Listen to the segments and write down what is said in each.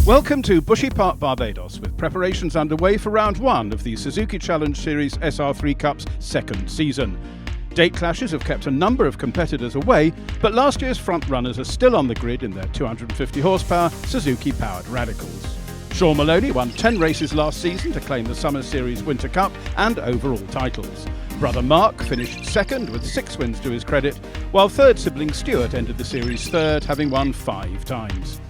Welcome to Bushy Park, Barbados, with preparations underway for round one of the Suzuki Challenge Series SR3 Cup's second season. Date clashes have kept a number of competitors away, but last year's front-runners are still on the grid in their 250 horsepower Suzuki-powered Radicals. Sean Maloney won 10 races last season to claim the Summer Series Winter Cup and overall titles. Brother Mark finished second with 6 wins to his credit, while third sibling Stuart entered the series third, having won 5 times.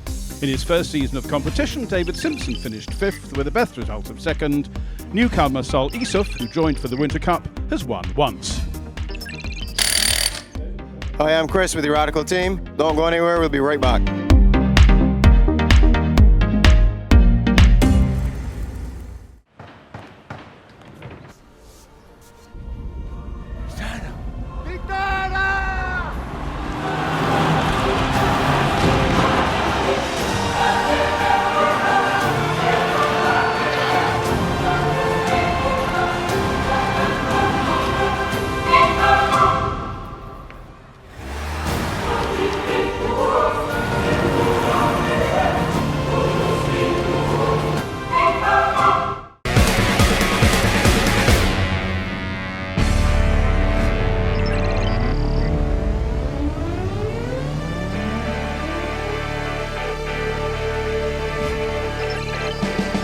In his first season of competition, David Simpson finished 5th with a best result of 2nd. Newcomer Sol Isuf, who joined for the Winter Cup, has won once. Hi, I'm Chris with the Radical team. Don't go anywhere, we'll be right back.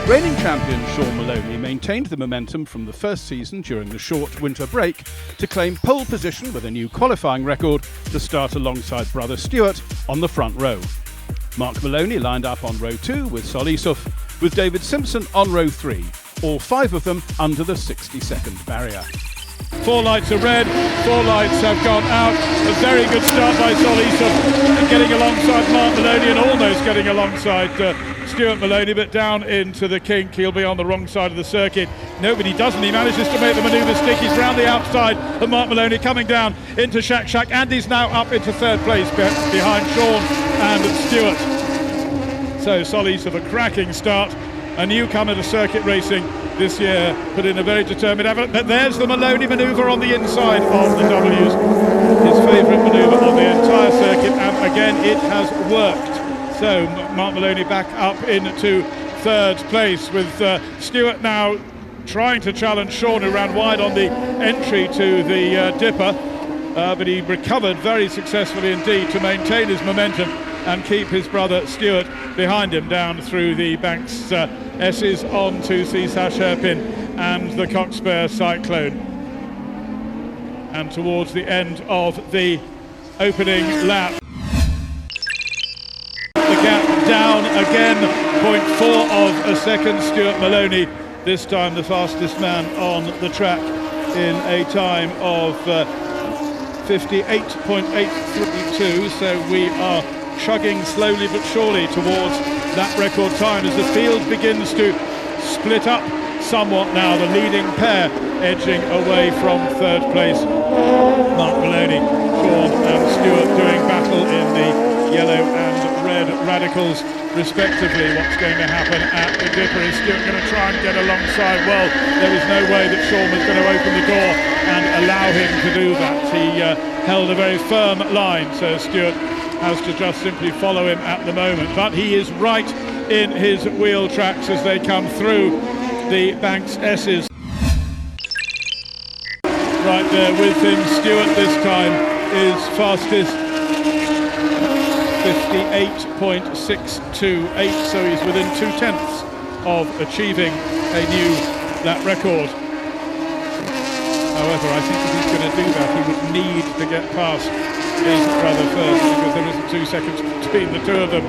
Reigning champion Sean Maloney maintained the momentum from the first season during the short winter break to claim pole position with a new qualifying record to start alongside brother Stuart on the front row. Mark Maloney lined up on row 2 with Sol Isuf, with David Simpson on row 3, all 5 of them under the 60-second barrier. 4 lights are red, 4 lights have gone out. A very good start by Sol Isuf, getting alongside Mark Maloney and almost getting alongside Stuart Maloney, but down into the kink. He'll be on the wrong side of the circuit. No, but he doesn't. He manages to make the manoeuvre stick. He's round the outside of Mark Maloney, coming down into Shaq, and he's now up into 3rd place behind Sean and Stuart. So Sol Isuf, a cracking start. A newcomer to circuit racing this year, put in a very determined effort. But there's the Maloney manoeuvre on the inside of the W's. His favourite manoeuvre on the entire circuit, and again it has worked. So Mark Maloney back up into 3rd place, with Stuart now trying to challenge Sean, who ran wide on the entry to the dipper, but he recovered very successfully indeed to maintain his momentum and keep his brother Stuart behind him down through the Banks S's on to Seasash Hairpin and the Cockspur Cyclone. And towards the end of the opening lap, the gap down again, 0.4 of a second. Stuart Maloney, this time the fastest man on the track, in a time of 58.832, so we are chugging slowly but surely towards that record time as the field begins to split up somewhat now. The leading pair edging away from 3rd place. Mark Maloney, Sean and Stuart doing battle in the yellow and red Radicals respectively. What's going to happen at the dipper? Is Stuart going to try and get alongside? Well, there is no way that Sean was going to open the door and allow him to do that. He held a very firm line, so Stuart has to just simply follow him at the moment. But he is right in his wheel tracks as they come through the Banks S's. Right there with him, Stuart this time is fastest, 58.628, so he's within 2/10 of achieving a new lap record. However, I think if he's going to do that, he would need to get past his brother first, because there isn't 2 seconds between the two of them.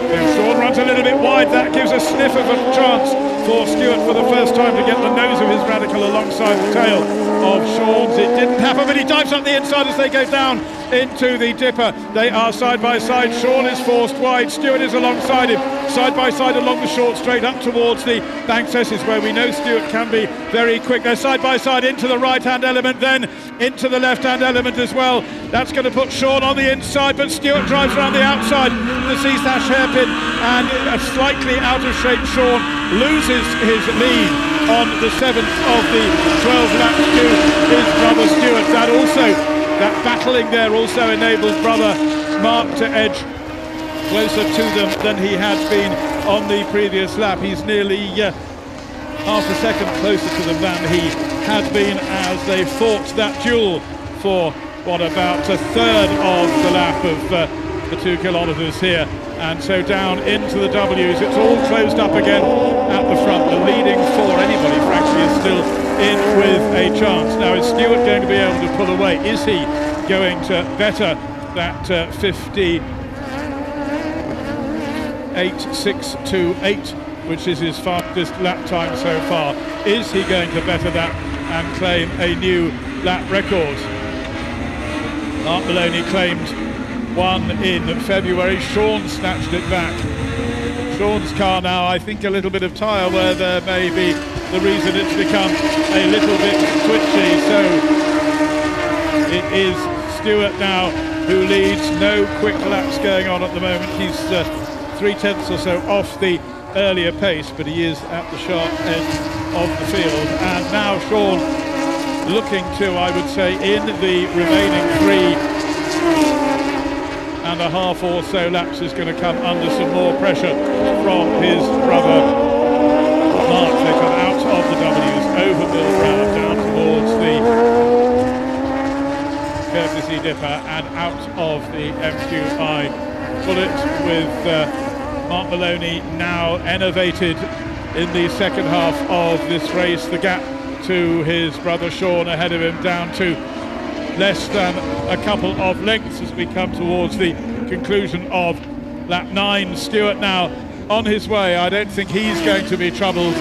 Then Sean runs a little bit wide. That gives a sniff of a chance for Stuart for the first time to get the nose of his Radical alongside the tail of Sean's. It didn't happen, but he dives up the inside as they go down into the dipper. They are side by side. Sean is forced wide. Stuart is alongside him, side by side along the short straight up towards the Banks S's, where we know Stuart can be very quick. They're side by side into the right-hand element, then into the left-hand element as well. That's going to put Sean on the inside, but Stuart drives around the outside, the Seasash Hairpin, and a slightly out of shape Sean loses his lead on the 7th of the 12 laps to his brother Stuart. That battling there also enables brother Mark to edge closer to them than he had been on the previous lap. He's nearly half a second closer to them than he had been as they fought that duel for about a third of the lap of the 2 kilometres here. And so down into the W's, it's all closed up again at the front. The leading four, anybody frankly, is still in with a chance. Now, is Stewart going to be able to pull away? Is he going to better that 58.628, which is his fastest lap time so far? Is he going to better that and claim a new lap record? Mark Maloney claimed one in February. Sean snatched it back. Sean's car now, I think, a little bit of tyre wear there may be the reason it's become a little bit twitchy. So it is Stewart now who leads. No quick laps going on at the moment. He's 3/10 or so off the earlier pace, but he is at the sharp end of the field. And now Sean looking to, I would say, in the remaining 3.5 or so laps is going to come under some more pressure from his brother Mark. They come out of the W's, over Bill Brown, down towards the courtesy dipper and out of the MQI bullet, with Mark Maloney now enervated in the second half of this race. The gap to his brother Sean ahead of him down to less than a couple of lengths as we come towards the conclusion of lap 9. Stewart now on his way. I don't think he's going to be troubled.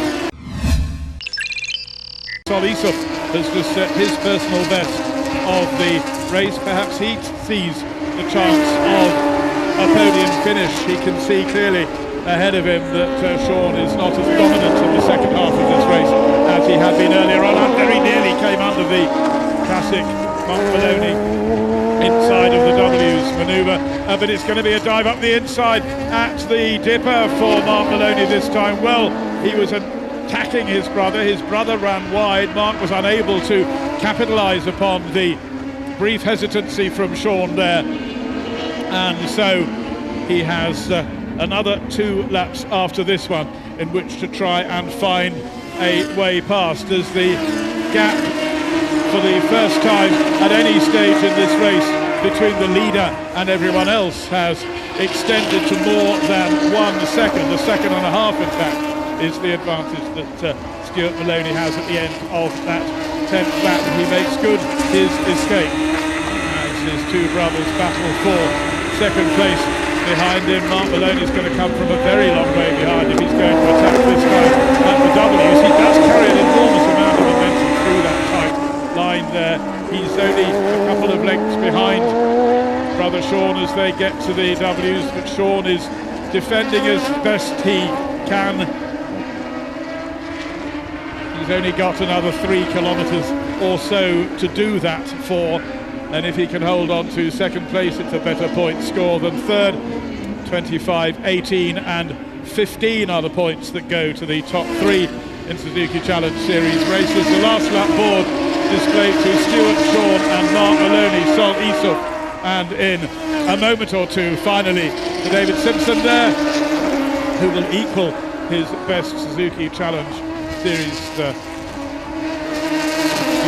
Solisov has just set his personal best of the race. Perhaps he sees the chance of a podium finish. He can see clearly ahead of him that Sean is not as dominant in the second half of this race as he had been earlier on, and very nearly came under the classic Mark Maloney inside of the W's manoeuvre, but it's going to be a dive up the inside at the dipper for Mark Maloney this time. Well, he was attacking his brother ran wide. Mark was unable to capitalise upon the brief hesitancy from Sean there, and so he has another 2 laps after this one in which to try and find a way past, as the gap for the first time at any stage in this race between the leader and everyone else has extended to more than 1 second. A second and a half, in fact, is the advantage that Stuart Maloney has at the end of that 10th lap. He makes good his escape as his 2 brothers battle for second place behind him. Mark Maloney's going to come from a very long way behind if he's going to attack this time at the W's. He does carry an enormous amount of momentum through that tight line there. He's only a couple of lengths behind brother Sean as they get to the W's, but Sean is defending as best he can. He's only got another 3 kilometres or so to do that for, and if he can hold on to second place, it's a better point score than third. 25, 18 and 15 are the points that go to the top 3 in Suzuki Challenge Series races. The last lap board displayed to Stewart, Sean and Mark Maloney, Sol Isuf, and in a moment or two, finally, to David Simpson there, who will equal his best Suzuki Challenge Series. He'd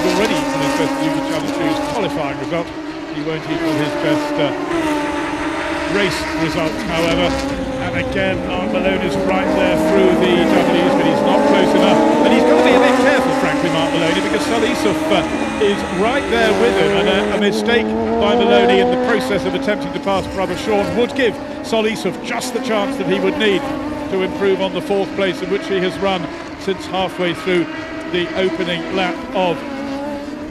already equaled his best Suzuki Challenge Series qualifying result. He won't equal his best race result, however. And again, Mark Maloney's right there through the W's, but he's not close enough. And he's got to be a bit careful, frankly, Mark Maloney, because Solisov is right there with him. And a mistake by Maloney in the process of attempting to pass brother Sean would give Solisov just the chance that he would need to improve on the 4th place in which he has run since halfway through the opening lap of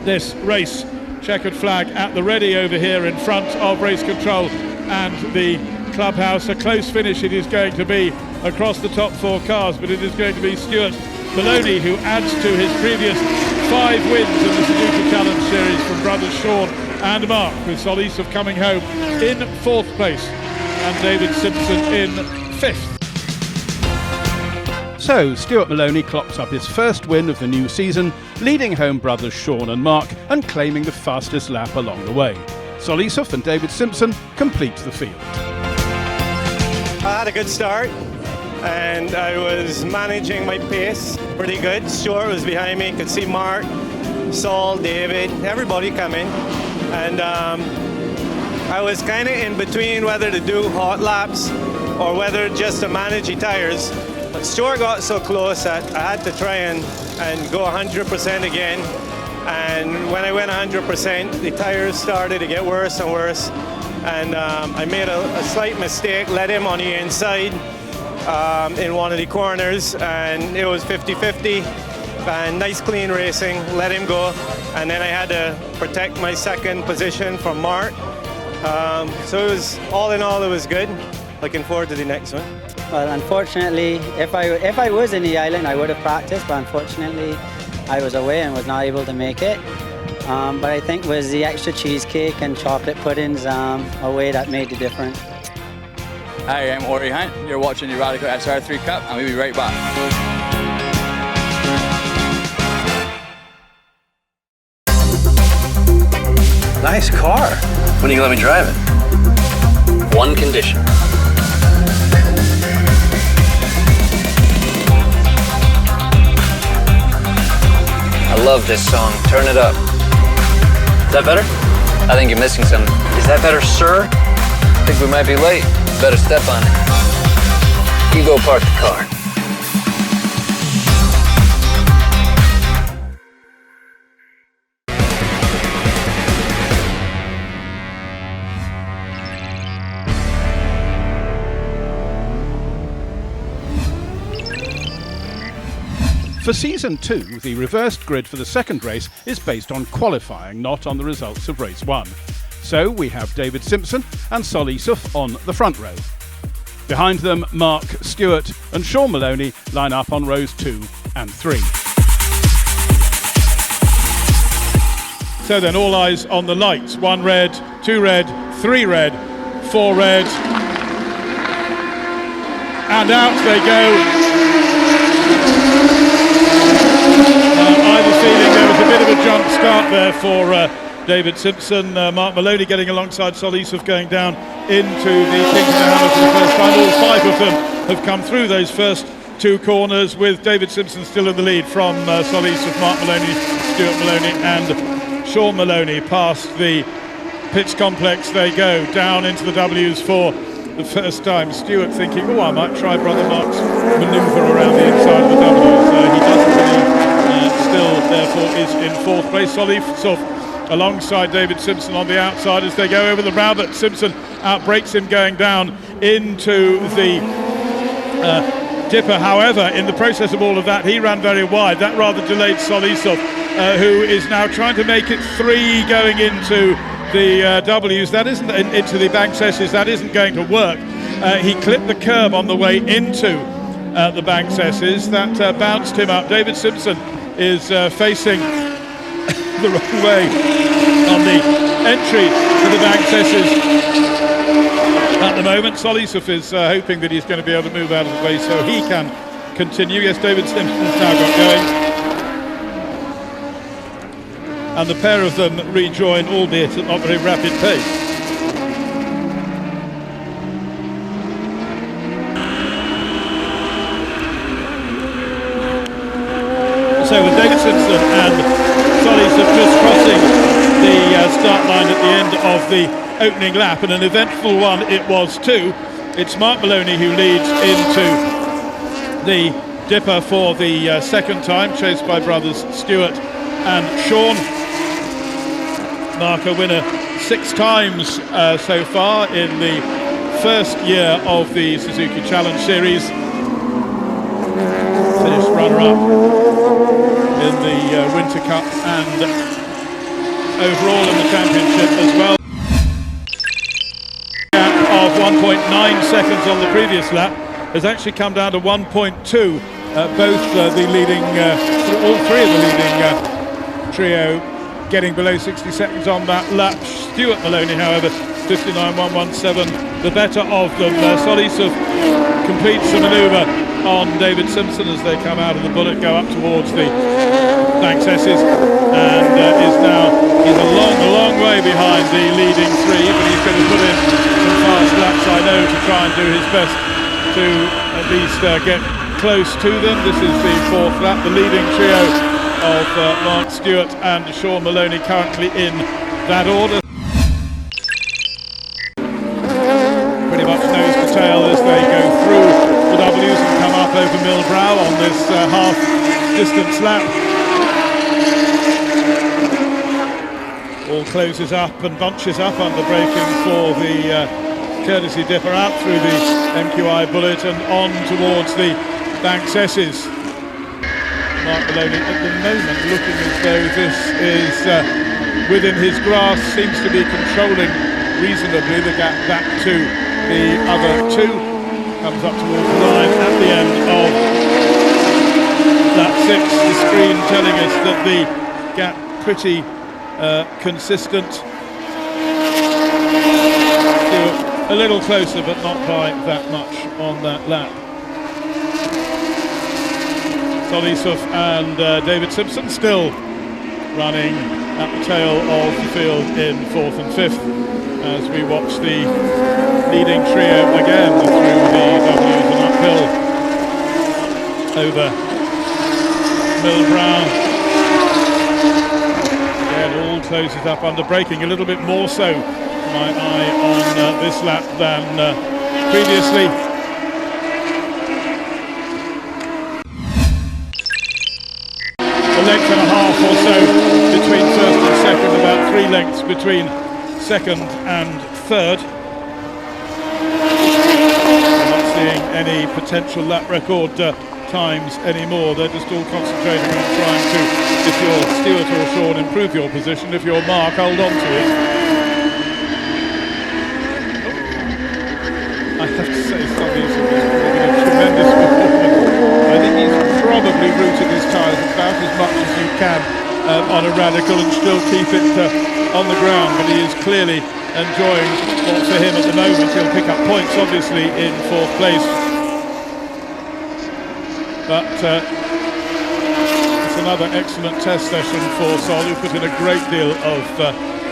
this race. Checkered flag at the ready over here in front of race control and the clubhouse. A close finish it is going to be across the top 4 cars, but it is going to be Stuart Maloney who adds to his previous 5 wins in the Suzuki Challenge Series from brothers Sean and Mark, with Solisov coming home in 4th place and David Simpson in 5th. So, Stuart Maloney clocks up his first win of the new season, leading home brothers Sean and Mark and claiming the fastest lap along the way. Solisov and David Simpson complete the field. I had a good start. and I was managing my pace pretty good. Stuart was behind me, could see Mark, Saul, David, everybody coming, and I was kind of in between whether to do hot laps or whether just to manage the tires. But Stuart got so close that I had to try and go 100% again. And when I went 100%, the tires started to get worse and worse. And I made a slight mistake, let him on the inside in one of the corners, and it was 50-50. And nice clean racing, let him go. And then I had to protect my second position from Mark. So it was, all in all, it was good. Looking forward to the next one. Well, unfortunately, if I was in the island, I would have practiced, but unfortunately, I was away and was not able to make it. But I think it was the extra cheesecake and chocolate puddings away that made the difference. Hi, I'm Ori Hunt. You're watching the Radical SR3 Cup, and we'll be right back. Nice car. When are you gonna let me drive it? One condition. I love this song. Turn it up. Is that better? I think you're missing something. Is that better, sir? I think we might be late. Better step on it. You go park the car. For Season 2, the reversed grid for the second race is based on qualifying, not on the results of Race 1. So we have David Simpson and Sol Issouf on the front row. Behind them, Mark, Stewart and Sean Maloney line up on rows 2 and 3. So then all eyes on the lights. 1 red, 2 red, 3 red, 4 red. And out they go. I have a feeling there was a bit of a jump start there for David Simpson. Mark Maloney getting alongside Sol Issouf going down into the Kingston Hammer for the first time. All 5 of them have come through those first 2 corners, with David Simpson still in the lead from Sol Issouf, Mark Maloney, Stuart Maloney and Sean Maloney. Past the pits complex they go, down into the W's for the first time. Stuart thinking, oh, I might try Brother Mark's manoeuvre around the inside of the W's. He doesn't believe, still therefore is in 4th place. Sol Issouf alongside David Simpson on the outside as they go over the brow, but Simpson outbreaks him going down into the dipper. However, in the process of all of that, he ran very wide. That rather delayed Sol Issouf, who is now trying to make it 3 going into the W's. That isn't into the Banks S's. That isn't going to work. He clipped the curb on the way into the Banks S's. That bounced him up. David Simpson is facing the wrong way on the entry to the Banks S's at the moment. Sol Issouf is hoping that he's going to be able to move out of the way so he can continue. Yes, David Simpson's now got going. And the pair of them rejoin, albeit at not very rapid pace. So with David Simpson and Sol Issouf just crossing the start line at the end of the opening lap, and an eventful one it was too. It's Mark Maloney who leads into the dipper for the second time, chased by brothers Stuart and Sean. Mark, a winner 6 times so far in the first year of the Suzuki Challenge Series. Finished runner-up in the Winter Cup and overall in the championship as well. Gap of 1.9 seconds on the previous lap has actually come down to 1.2. Both the leading, all 3 of the leading trio getting below 60 seconds on that lap. Stuart Maloney, however, 59.117, the better of them. Sol Issouf completes the manoeuvre on David Simpson as they come out of the bullet, go up towards the Banks S's, and he's a long way behind the leading 3, but he's going to put in some fast laps, I know, to try and do his best to at least get close to them. This is the fourth lap. The leading trio of Mark Stewart and Sean Maloney currently in that order. Pretty much nose to tail as they go through the W's and come up over Millbrow on this half distance lap. All closes up and bunches up under braking for the courtesy dipper out through the MQI Bullet and on towards the Banks S's. Mark Maloney at the moment looking as though this is within his grasp, seems to be controlling reasonably the gap back to the other two. Comes up towards the line at the end of lap 6. The screen telling us that the gap pretty consistent. Still a little closer, but not by that much on that lap. Solisov and David Simpson still running at the tail of the field in 4th and 5th as we watch the leading trio again through the W's and uphill over Millbrow. Again, all closes up under braking, a little bit more so, my eye on this lap than previously. A length and a half or so between first and second, about 3 lengths between second and third. We're not seeing any potential lap record times anymore. They're just all concentrating on trying to, if you're Stewart or Sean, improve your position. If you're Mark, hold on to it. I have to say, Solisov is making a tremendous performance. I think he's probably routed his tyres about as much as you can on a radical and still keep it on the ground, but he is clearly enjoying what for him at the moment. He'll pick up points obviously in 4th place, but it's another excellent test session for Sol, who put in a great deal of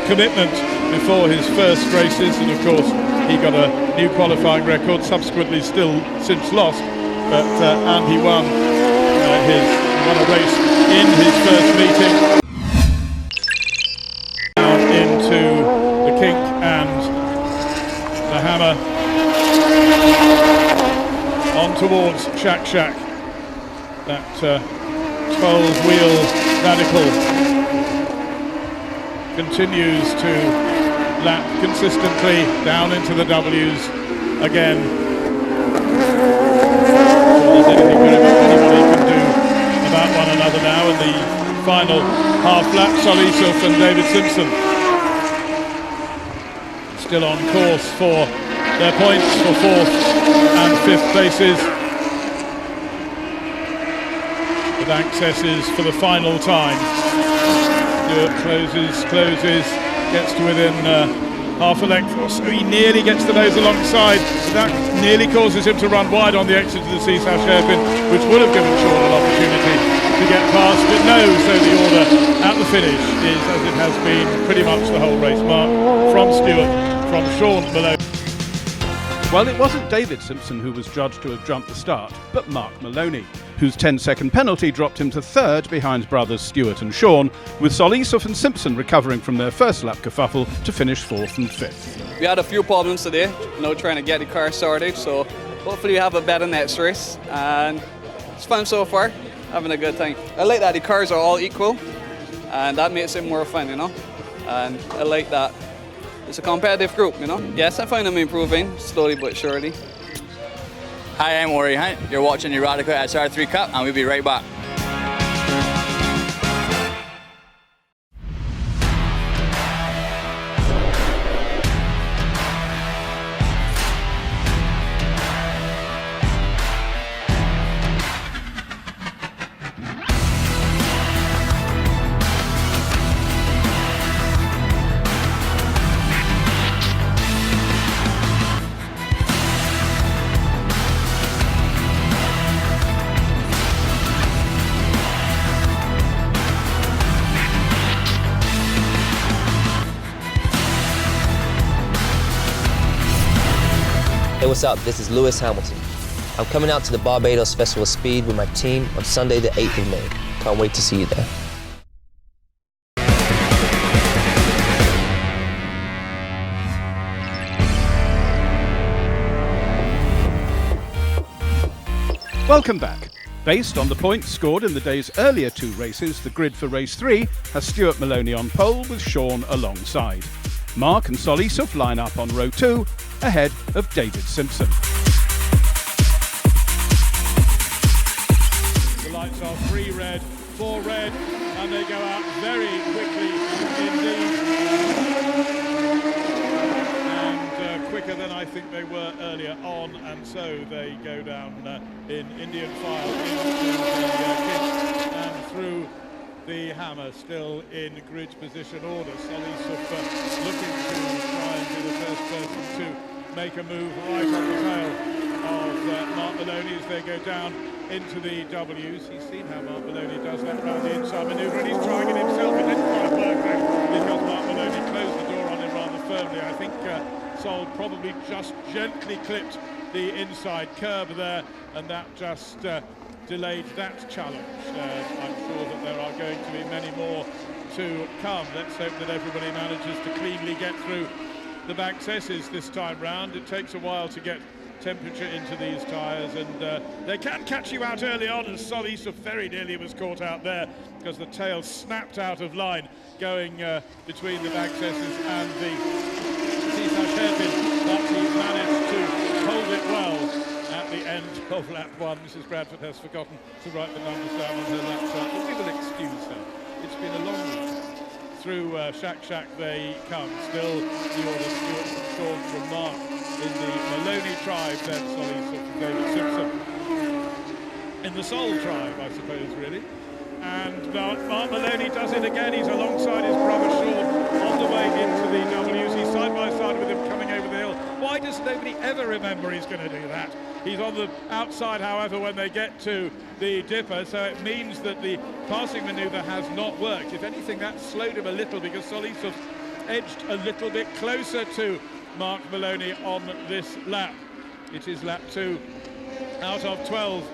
commitment before his first races, and of course he got a new qualifying record, subsequently still since lost, but and he won a race in his first meeting. Down into the kink and the hammer on towards Shack Shack. That 12-wheel radical continues to lap consistently down into the W's again. There's anything very much anybody can do about one another now in the final half lap. Solisov and David Simpson still on course for their points for 4th and 5th places. The Banks S's for the final time. Stewart closes, gets to within half a length or so. He nearly gets the nose alongside, but that nearly causes him to run wide on the exit to the Seasash hairpin, which would have given Sean an opportunity to get past, but no, so the order at the finish is as it has been pretty much the whole race. Mark from Stewart, from Sean Maloney. Well, it wasn't David Simpson who was judged to have jumped the start, but Mark Maloney, whose 10-second penalty dropped him to 3rd behind brothers Stewart and Sean, with Solisov and Simpson recovering from their first lap kerfuffle to finish 4th and 5th. We had a few problems today, trying to get the car started, so hopefully we have a better next race, and it's fun so far, having a good time. I like that the cars are all equal, and that makes it more fun, and I like that. It's a competitive group, Yes, I find them improving, slowly but surely. Hi, I'm Ori Hunt. You're watching the Radical SR3 Cup, and we'll be right back. Hey, what's up? This is Lewis Hamilton. I'm coming out to the Barbados Festival of Speed with my team on Sunday the 8th of May. Can't wait to see you there. Welcome back. Based on the points scored in the day's earlier 2 races, the grid for race 3 has Stuart Maloney on pole with Sean alongside. Mark and Sol Issouf line up on row 2, ahead of David Simpson. The lights are 3 red, 4 red, and they go out very quickly indeed. And quicker than I think they were earlier on, and so they go down in Indian file into the kit and through the hammer, still in grid position order. Sol Issouf looking to try and be the first person to make a move right on the tail of Mark Maloney as they go down into the W's. He's seen how Mark Maloney does that round the inside manoeuvre, and he's trying it himself. It didn't quite work though, because Mark Maloney closed the door on him rather firmly. I think Sol probably just gently clipped the inside curb there, and that just delayed that challenge. I'm sure that there are going to be many more to come. Let's hope that everybody manages to cleanly get through the back cesses this time round. It takes a while to get temperature into these tyres, and they can catch you out early on, and Sol Issouf very nearly was caught out there because the tail snapped out of line going between the back cesses and the seaside hairpin, but he managed to hold it well at the end of lap 1. Mrs. Bradford has forgotten to write the numbers down on her laptop, but we will excuse her. It's been a long week. Through Shack they come. Still the order Stuart from Sean from Mark in the Maloney tribe, then Sol Issouf from David Simpson in the Sol tribe, I suppose, really. And Mark Maloney does it again. He's alongside his brother Sean on the way into the W's. He's side by side with him coming over the hill. Why does nobody ever remember he's going to do that? He's on the outside, however, when they get to the dipper, so it means that the passing manoeuvre has not worked. If anything, that slowed him a little because Sol Issouf edged a little bit closer to Mark Maloney on this lap. It is lap 2 out of 12.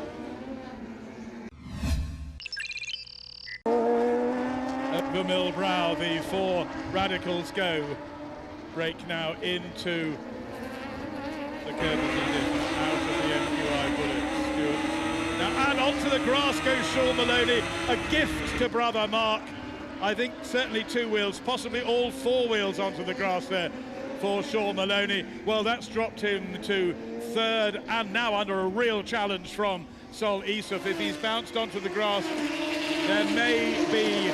At the Mill Brow, the 4 radicals go. Break now into the curve of the out of the MQI bullet. Stuart. Now, and onto the grass goes Sean Maloney. A gift to brother Mark. I think certainly 2 wheels, possibly all 4 wheels onto the grass there for Sean Maloney. Well, that's dropped him to 3rd, and now under a real challenge from Sol Issouf. If he's bounced onto the grass, there may be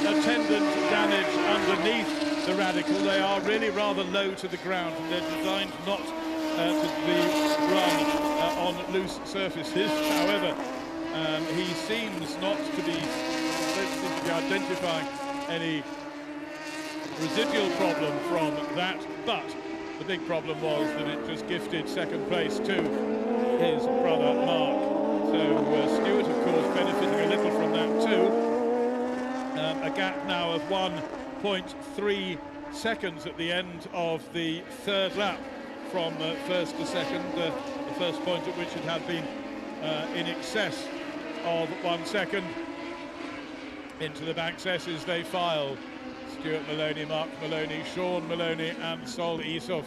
attendant damage underneath the radical. They are really rather low to the ground, and they're designed not to be run on loose surfaces. However, he seems not to be identifying any residual problem from that, but the big problem was that it just gifted 2nd place to his brother Mark. So Stuart, of course, benefiting a little from that too. A gap now of 1.3 seconds at the end of the 3rd lap from 1st to 2nd. The first point at which it had been in excess of 1 second. Into the back cesses they file. Stuart Maloney, Mark Maloney, Sean Maloney and Sol Issouf.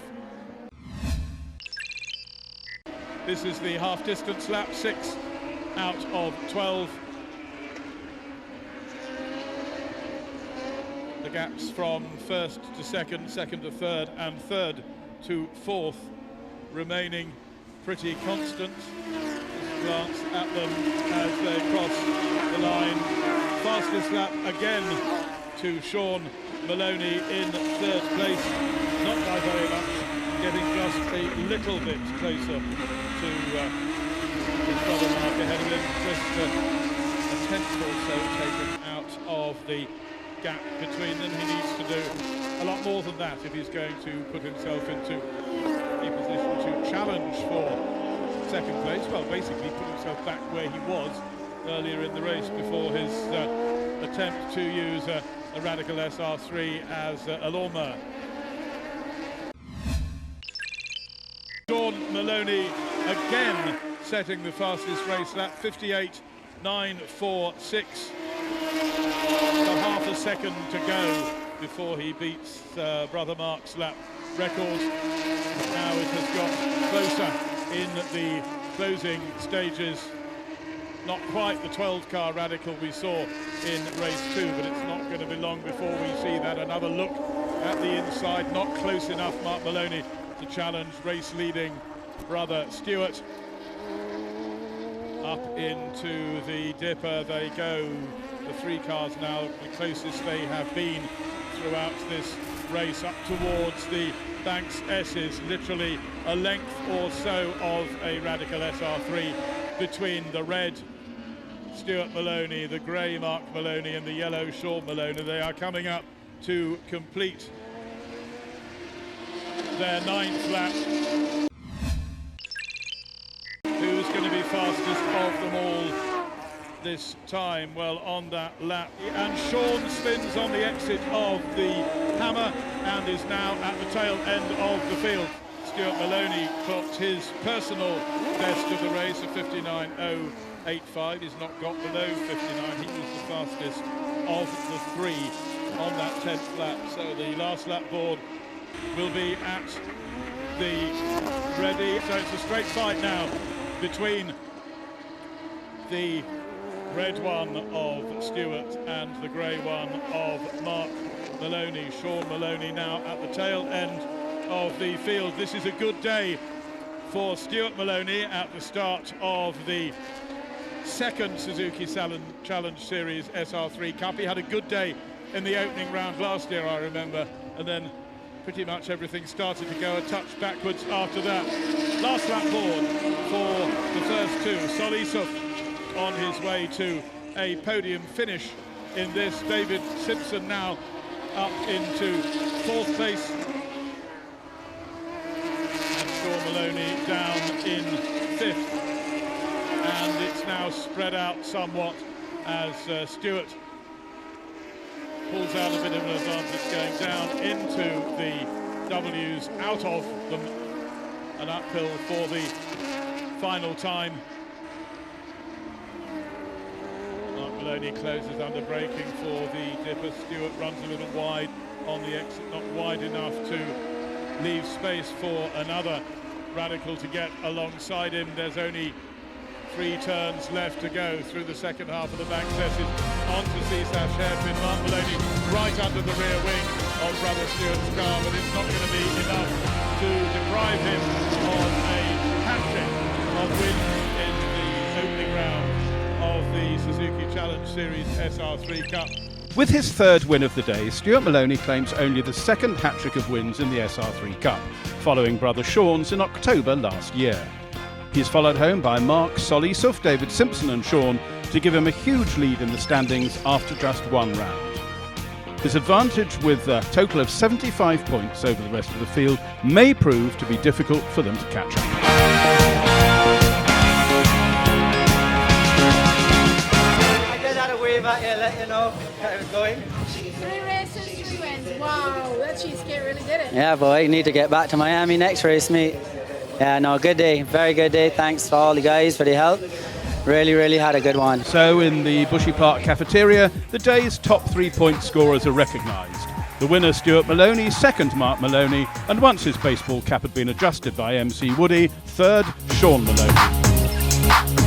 This is the half-distance lap, 6 out of 12. The gaps from 1st to 2nd, 2nd to 3rd and 3rd to 4th remaining pretty constant. Just glance at them as they cross the line. Fastest lap again to Sean Maloney in 3rd place, not by very much, getting just a little bit closer to his brother Mark ahead of him, just a tenth or so taken out of the gap between them. He needs to do a lot more than that if he's going to put himself into a position to challenge for 2nd place. Well, basically put himself back where he was earlier in the race before his attempt to use a Radical SR3 as a lawnmower. Sean Maloney again setting the fastest race lap, 58.946. So half a second to go before he beats brother Mark's lap record. Now it has got closer in the closing stages. Not quite the 12-car Radical we saw in race 2, but it's not going to be long before we see that. Another look at the inside, not close enough, Mark Maloney, to challenge race-leading brother Stewart. Up into the dipper they go. The 3 cars now the closest they have been throughout this race, up towards the Banks S's, literally a length or so of a Radical SR3 between the red Stuart Maloney, the grey Mark Maloney and the yellow Sean Maloney. They are coming up to complete their 9th lap. Who's going to be fastest of them all this time? Well, on that lap, and Sean spins on the exit of the Hammer and is now at the tail end of the field. Stuart Maloney clocked his personal best of the race of 59.085. He's not got below 59. He was the fastest of the 3 on that 10th lap. So the last lap board will be at the ready. So it's a straight fight now between the red one of Stewart and the grey one of Mark Maloney. Sean Maloney now at the tail end of the field. This is a good day for Stuart Maloney at the start of the 2nd Suzuki Challenge Series SR3 Cup. He had a good day in the opening round last year, I remember, and then pretty much everything started to go a touch backwards after that. Last lap board for the first 2. Solisov on his way to a podium finish in this. David Simpson now up into 4th place. And Sean Maloney down in 5th. And it's now spread out somewhat as Stewart pulls out a bit of an advantage going down into the W's, out of them, an uphill for the final time. Mark Maloney closes under braking for the dipper. Stewart runs a little wide on the exit, not wide enough to leave space for another Radical to get alongside him. There's only 3 turns left to go through the second half of the back session. On to CSAF hairpin. Mark Maloney right under the rear wing of brother Stewart's car, but it's not going to be enough to deprive him of a hat-trick of wins in the opening round of the Suzuki Challenge Series SR3 Cup. With his 3rd win of the day, Stuart Maloney claims only the 2nd hat-trick of wins in the SR3 Cup, following brother Sean's in October last year. He's followed home by Mark, Solisov, David Simpson and Sean to give him a huge lead in the standings after just 1 round. His advantage with a total of 75 points over the rest of the field may prove to be difficult for them to catch up. I just had a wave at you, let you know how it was going. 3 races, 3 wins. Wow, that cheesecake really did it. Yeah, boy, you need to get back to Miami next race, mate. Yeah, no, good day, very good day. Thanks to all the guys for the help. Really had a good one. So in the Bushy Park cafeteria, the day's top 3-point scorers are recognised. The winner, Stuart Maloney, 2nd, Mark Maloney, and once his baseball cap had been adjusted by MC Woody, 3rd, Sean Maloney.